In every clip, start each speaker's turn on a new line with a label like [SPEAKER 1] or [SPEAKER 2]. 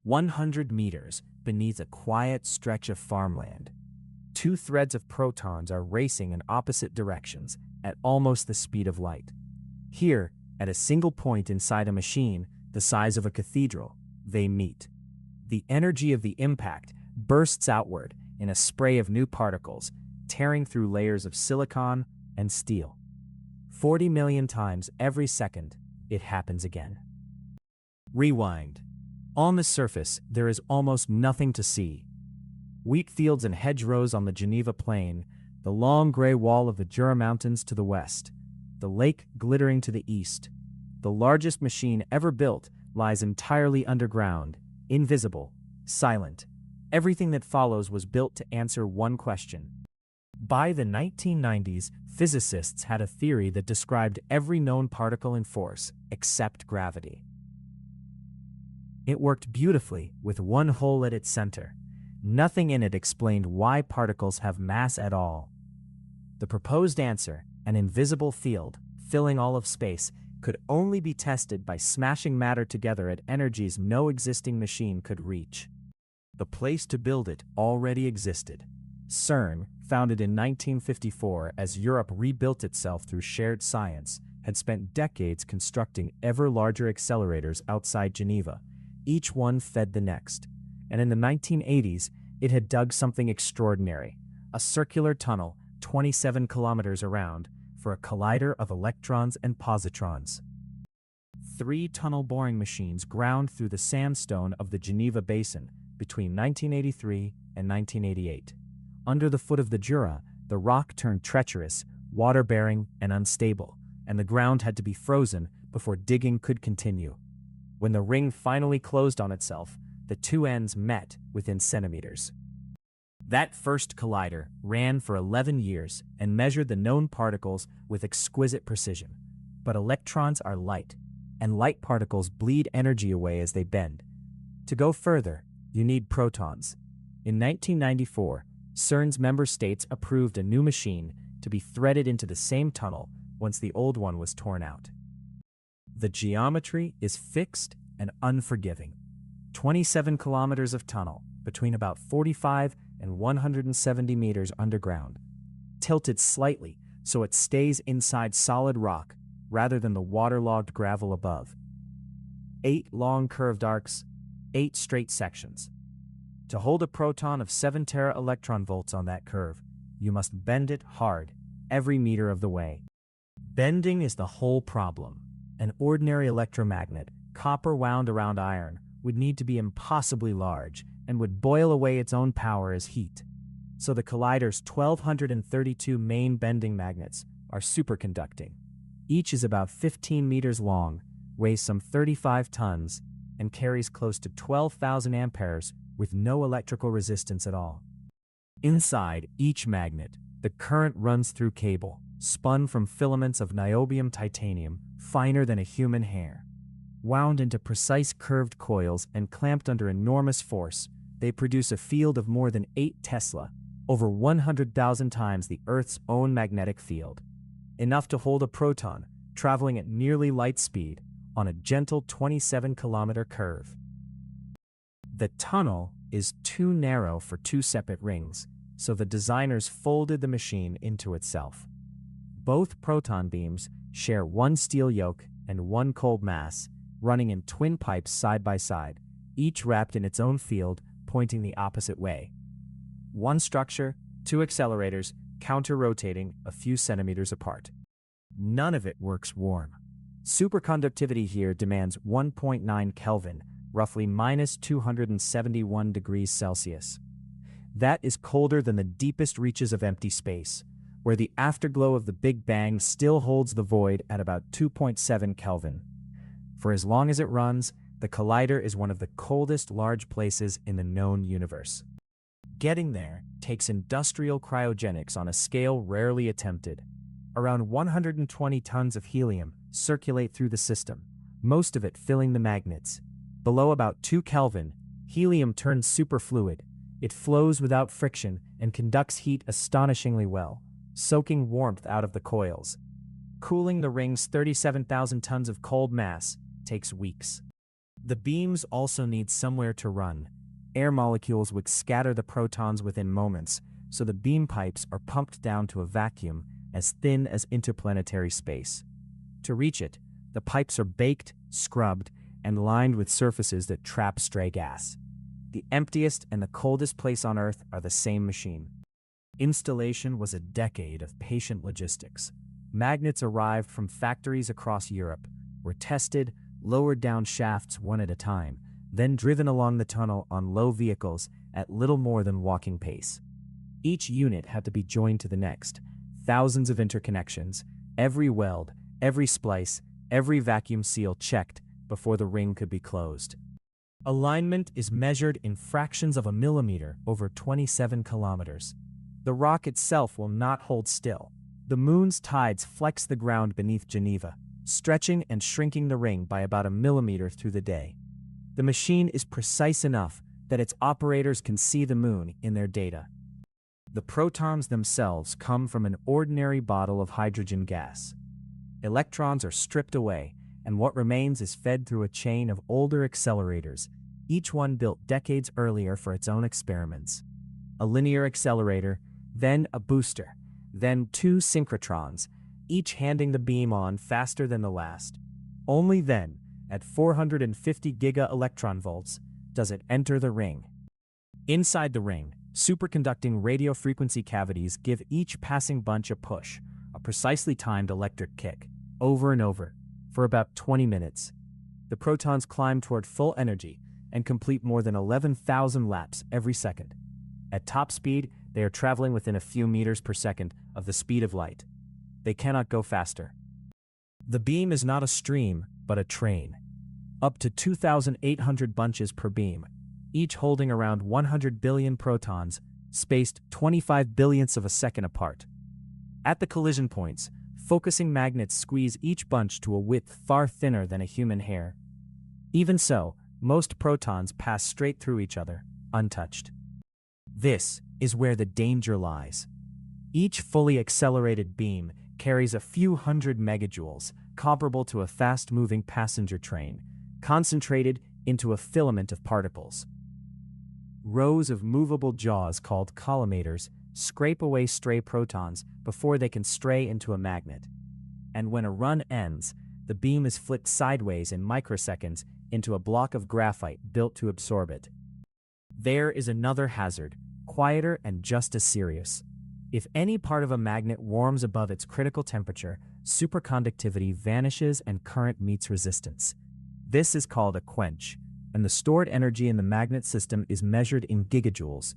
[SPEAKER 1] 100 meters beneath a quiet stretch of farmland. Two threads of protons are racing in opposite directions at almost the speed of light. Here, at a single point inside a machine the size of a cathedral, they meet. The energy of the impact bursts outward in a spray of new particles, tearing through layers of silicon and steel. 40 million times every second, it happens again. Rewind. On the surface, there is almost nothing to see. Wheat fields and hedgerows on the Geneva Plain, the long gray wall of the Jura Mountains to the west, the lake glittering to the east. The largest machine ever built lies entirely underground, invisible, silent. Everything that follows was built to answer one question. By the 1990s, physicists had a theory that described every known particle in force except gravity. It worked beautifully with one hole at its center. Nothing in it explained why particles have mass at all. The proposed answer, an invisible field filling all of space, could only be tested by smashing matter together at energies no existing machine could reach. The place to build it already existed. CERN, founded in 1954 as Europe rebuilt itself through shared science, had spent decades constructing ever larger accelerators outside Geneva. Each one fed the next. And in the 1980s, it had dug something extraordinary, a circular tunnel 27 kilometers around for a collider of electrons and positrons. 3 tunnel boring machines ground through the sandstone of the Geneva Basin between 1983 and 1988. Under the foot of the Jura, the rock turned treacherous, water-bearing, and unstable, and the ground had to be frozen before digging could continue. When the ring finally closed on itself, the two ends met within centimeters. That first collider ran for 11 years and measured the known particles with exquisite precision. But electrons are light, and light particles bleed energy away as they bend. To go further, you need protons. In 1994, CERN's member states approved a new machine to be threaded into the same tunnel once the old one was torn out. The geometry is fixed and unforgiving. 27 kilometers of tunnel between about 45 and 170 meters underground, tilted slightly so it stays inside solid rock rather than the waterlogged gravel above. 8 long curved arcs, 8 straight sections. To hold a proton of 7 tera-electron-volts on that curve, you must bend it hard every meter of the way. Bending is the whole problem. An ordinary electromagnet, copper wound around iron, would need to be impossibly large and would boil away its own power as heat. So the collider's 1,232 main bending magnets are superconducting. Each is about 15 meters long, weighs some 35 tons, and carries close to 12,000 amperes with no electrical resistance at all. Inside each magnet, the current runs through cable, spun from filaments of niobium titanium, finer than a human hair. Wound into precise curved coils and clamped under enormous force, they produce a field of more than 8 Tesla, over 100,000 times the Earth's own magnetic field. Enough to hold a proton, traveling at nearly light speed, on a gentle 27-kilometer curve. The tunnel is too narrow for 2 separate rings, so the designers folded the machine into itself. Both proton beams share one steel yoke and one cold mass, running in twin pipes side by side, each wrapped in its own field, pointing the opposite way. One structure, 2 accelerators, counter-rotating a few centimeters apart. None of it works warm. Superconductivity here demands 1.9 Kelvin, roughly minus 271 degrees Celsius. That is colder than the deepest reaches of empty space, where the afterglow of the Big Bang still holds the void at about 2.7 Kelvin. For as long as it runs, the collider is one of the coldest large places in the known universe. Getting there takes industrial cryogenics on a scale rarely attempted. Around 120 tons of helium circulate through the system, most of it filling the magnets. Below about 2 Kelvin, helium turns superfluid. It flows without friction and conducts heat astonishingly well, soaking warmth out of the coils. Cooling the ring's 37,000 tons of cold mass takes weeks. The beams also need somewhere to run. Air molecules would scatter the protons within moments, so the beam pipes are pumped down to a vacuum as thin as interplanetary space. To reach it, the pipes are baked, scrubbed, and lined with surfaces that trap stray gas. The emptiest and the coldest place on Earth are the same machine. Installation was a decade of patient logistics. Magnets arrived from factories across Europe, were tested, lowered down shafts one at a time, then driven along the tunnel on low vehicles at little more than walking pace. Each unit had to be joined to the next. Thousands of interconnections, every weld, every splice, every vacuum seal checked before the ring could be closed. Alignment is measured in fractions of a millimeter over 27 kilometers. The rock itself will not hold still. The moon's tides flex the ground beneath Geneva, stretching and shrinking the ring by about a millimeter through the day. The machine is precise enough that its operators can see the moon in their data. The protons themselves come from an ordinary bottle of hydrogen gas. Electrons are stripped away, and what remains is fed through a chain of older accelerators, each one built decades earlier for its own experiments. A linear accelerator, then a booster, then two synchrotrons, each handing the beam on faster than the last. Only then, at 450 giga-electron volts, does it enter the ring. Inside the ring, superconducting radio frequency cavities give each passing bunch a push, a precisely timed electric kick, over and over, for about 20 minutes. The protons climb toward full energy and complete more than 11,000 laps every second. At top speed, they are traveling within a few meters per second of the speed of light. They cannot go faster. The beam is not a stream, but a train. Up to 2,800 bunches per beam, each holding around 100 billion protons, spaced 25 billionths of a second apart. At the collision points, focusing magnets squeeze each bunch to a width far thinner than a human hair. Even so, most protons pass straight through each other, untouched. This is where the danger lies. Each fully accelerated beam carries a few hundred megajoules, comparable to a fast-moving passenger train, concentrated into a filament of particles. Rows of movable jaws called collimators scrape away stray protons before they can stray into a magnet. And when a run ends, the beam is flicked sideways in microseconds into a block of graphite built to absorb it. There is another hazard, quieter and just as serious. If any part of a magnet warms above its critical temperature, superconductivity vanishes and current meets resistance. This is called a quench, and the stored energy in the magnet system is measured in gigajoules.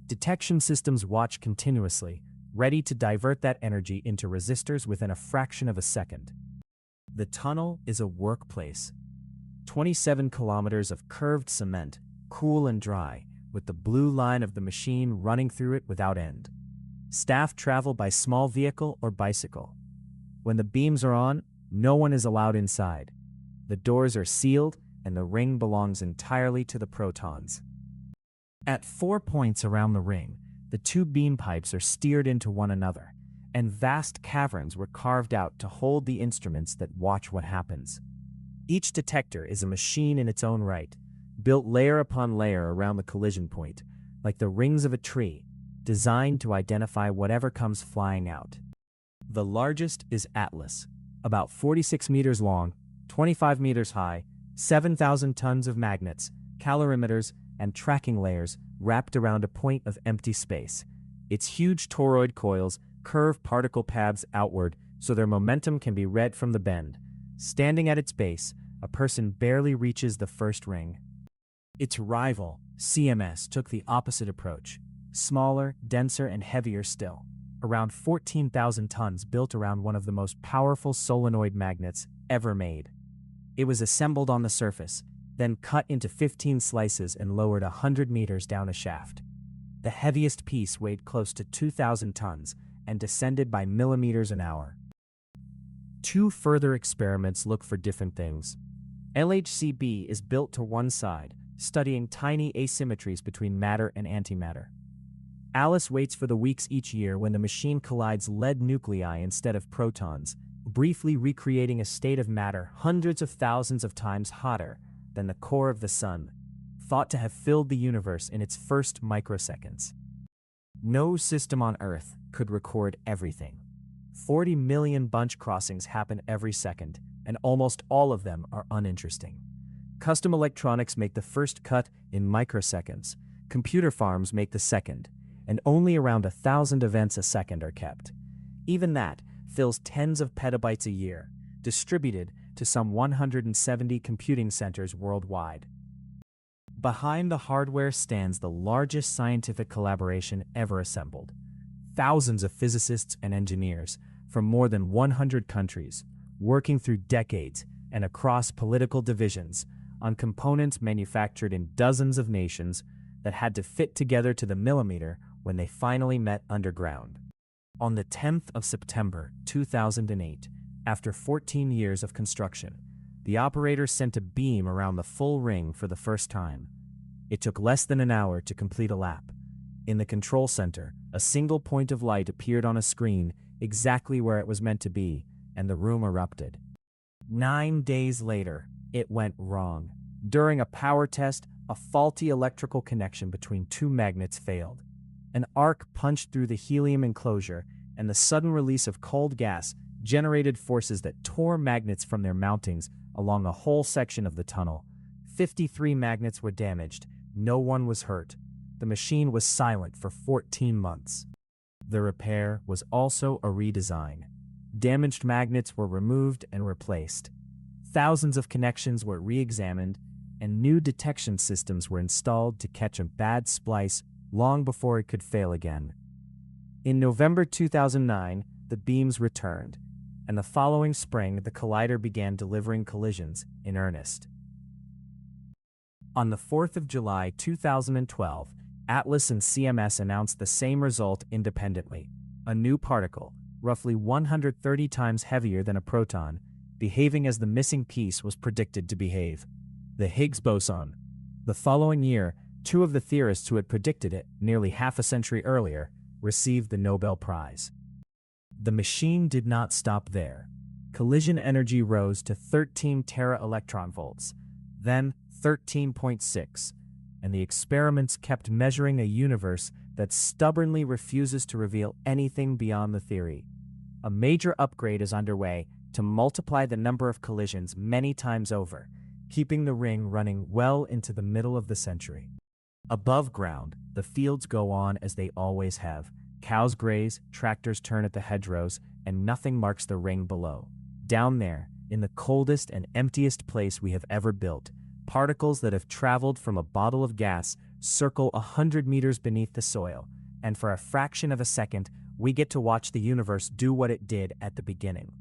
[SPEAKER 1] Detection systems watch continuously, ready to divert that energy into resistors within a fraction of a second. The tunnel is a workplace. 27 kilometers of curved cement, cool and dry, with the blue line of the machine running through it without end. Staff travel by small vehicle or bicycle. When the beams are on, no one is allowed inside. The doors are sealed, and the ring belongs entirely to the protons. At 4 points around the ring, the two beam pipes are steered into one another, and vast caverns were carved out to hold the instruments that watch what happens. Each detector is a machine in its own right, built layer upon layer around the collision point, like the rings of a tree, designed to identify whatever comes flying out. The largest is Atlas, about 46 meters long, 25 meters high, 7,000 tons of magnets, calorimeters, and tracking layers wrapped around a point of empty space. Its huge toroid coils curve particle paths outward so their momentum can be read from the bend. Standing at its base, a person barely reaches the first ring. Its rival, CMS, took the opposite approach. Smaller, denser, and heavier still. Around 14,000 tons built around one of the most powerful solenoid magnets ever made. It was assembled on the surface, then cut into 15 slices and lowered 100 meters down a shaft. The heaviest piece weighed close to 2,000 tons and descended by millimeters an hour. Two further experiments look for different things. LHCb is built to one side, studying tiny asymmetries between matter and antimatter. Alice waits for the weeks each year when the machine collides lead nuclei instead of protons, briefly recreating a state of matter hundreds of thousands of times hotter than the core of the Sun, thought to have filled the universe in its first microseconds. No system on Earth could record everything. 40 million bunch crossings happen every second, and almost all of them are uninteresting. Custom electronics make the first cut in microseconds, computer farms make the second, and only around 1,000 events a second are kept. Even that fills tens of petabytes a year, distributed to some 170 computing centers worldwide. Behind the hardware stands the largest scientific collaboration ever assembled. Thousands of physicists and engineers from more than 100 countries, working through decades and across political divisions on components manufactured in dozens of nations that had to fit together to the millimeter when they finally met underground. On the 10th of September 2008, after 14 years of construction, the operator sent a beam around the full ring for the first time. It took less than an hour to complete a lap. In the control center, a single point of light appeared on a screen exactly where it was meant to be, and the room erupted. 9 days later, it went wrong. During a power test, a faulty electrical connection between two magnets failed. An arc punched through the helium enclosure, and the sudden release of cold gas generated forces that tore magnets from their mountings along a whole section of the tunnel. 53 magnets were damaged. No one was hurt. The machine was silent for 14 months. The repair was also a redesign. Damaged magnets were removed and replaced. Thousands of connections were re-examined, and new detection systems were installed to catch a bad splice long before it could fail again. In November 2009, the beams returned, and the following spring the collider began delivering collisions in earnest. On the 4th of July 2012, Atlas and CMS announced the same result independently: a new particle, roughly 130 times heavier than a proton, behaving as the missing piece was predicted to behave: the Higgs boson. The following year, two of the theorists who had predicted it nearly half a century earlier received the Nobel Prize. The machine did not stop there. Collision energy rose to 13 tera-electron-volts, then 13.6, and the experiments kept measuring a universe that stubbornly refuses to reveal anything beyond the theory. A major upgrade is underway to multiply the number of collisions many times over, keeping the ring running well into the middle of the century. Above ground, the fields go on as they always have. Cows graze, tractors turn at the hedgerows, and nothing marks the ring below. Down there, in the coldest and emptiest place we have ever built, particles that have traveled from a bottle of gas circle 100 meters beneath the soil, and for a fraction of a second, we get to watch the universe do what it did at the beginning.